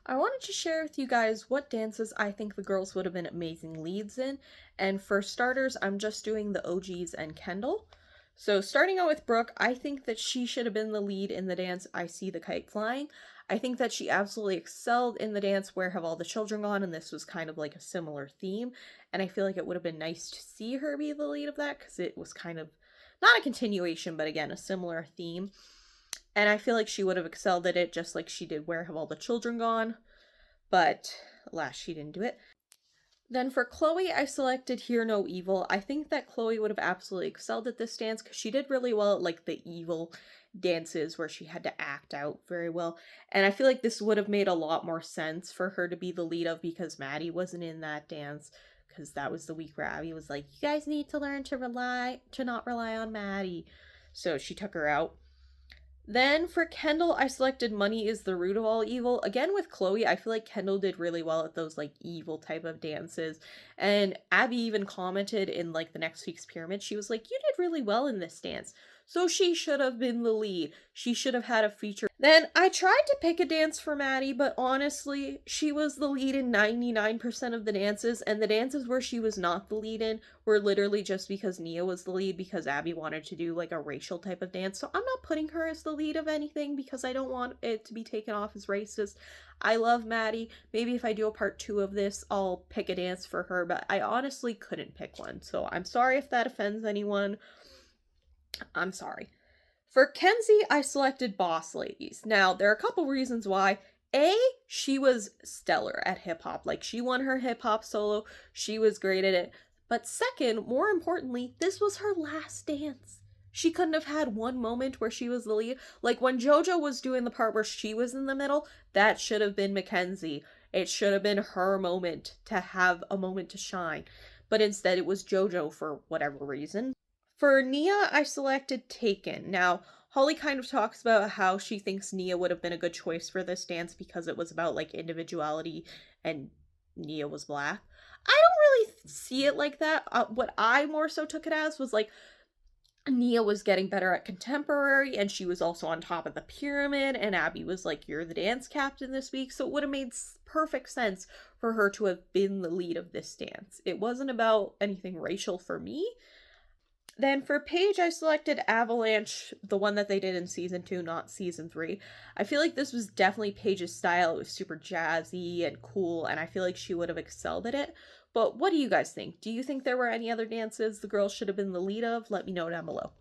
I wanted to share with you guys what dances I think the girls would have been amazing leads in. And for starters, I'm just doing the OGs and Kendall. So starting out with Brooke, I think that she should have been the lead in the dance I See the Kite Flying. I think that she absolutely excelled in the dance Where Have All the Children Gone, and this was kind of like a similar theme. And I feel like it would have been nice to see her be the lead of that because it was kind of not a continuation, but again, a similar theme. And I feel like she would have excelled at it just like she did Where Have All the Children Gone? But alas, she didn't do it. Then for Chloe, I selected Hear No Evil. I think that Chloe would have absolutely excelled at this dance because she did really well at like the evil dances where she had to act out very well. And I feel like this would have made a lot more sense for her to be the lead of because Maddie wasn't in that dance because that was the week where Abby was like, "You guys need to learn to not rely on Maddie." So she took her out. Then for Kendall, I selected Money is the Root of All Evil. Again with Chloe, I feel like Kendall did really well at those like evil type of dances. And Abby even commented in like the next week's pyramid, she was like, "You did really well in this dance." So she should have been the lead. She should have had a feature. Then I tried to pick a dance for Maddie, but honestly, she was the lead in 99% of the dances, and the dances where she was not the lead in were literally just because Nia was the lead because Abby wanted to do like a racial type of dance. So I'm not putting her as the lead of anything because I don't want it to be taken off as racist. I love Maddie. Maybe if I do a part 2 of this, I'll pick a dance for her, but I honestly couldn't pick one. So I'm sorry if that offends anyone. I'm sorry. For Kenzie, I selected Boss Ladies. Now, there are a couple reasons why. A, she was stellar at hip hop. Like, she won her hip hop solo, she was great at it. But second, more importantly, this was her last dance. She couldn't have had one moment where she was the lead. Like, when JoJo was doing the part where she was in the middle, that should have been Mackenzie. It should have been her moment to have a moment to shine. But instead, it was JoJo for whatever reason. For Nia, I selected Taken. Now, Holly kind of talks about how she thinks Nia would have been a good choice for this dance because it was about like individuality and Nia was black. I don't really see it like that. What I more so took it as was like Nia was getting better at contemporary and she was also on top of the pyramid, and Abby was like, "You're the dance captain this week." So it would have made perfect sense for her to have been the lead of this dance. It wasn't about anything racial for me. Then for Paige, I selected Avalanche, the one that they did in season 2, not season 3. I feel like this was definitely Paige's style. It was super jazzy and cool, and I feel like she would have excelled at it. But what do you guys think? Do you think there were any other dances the girls should have been the lead of? Let me know down below.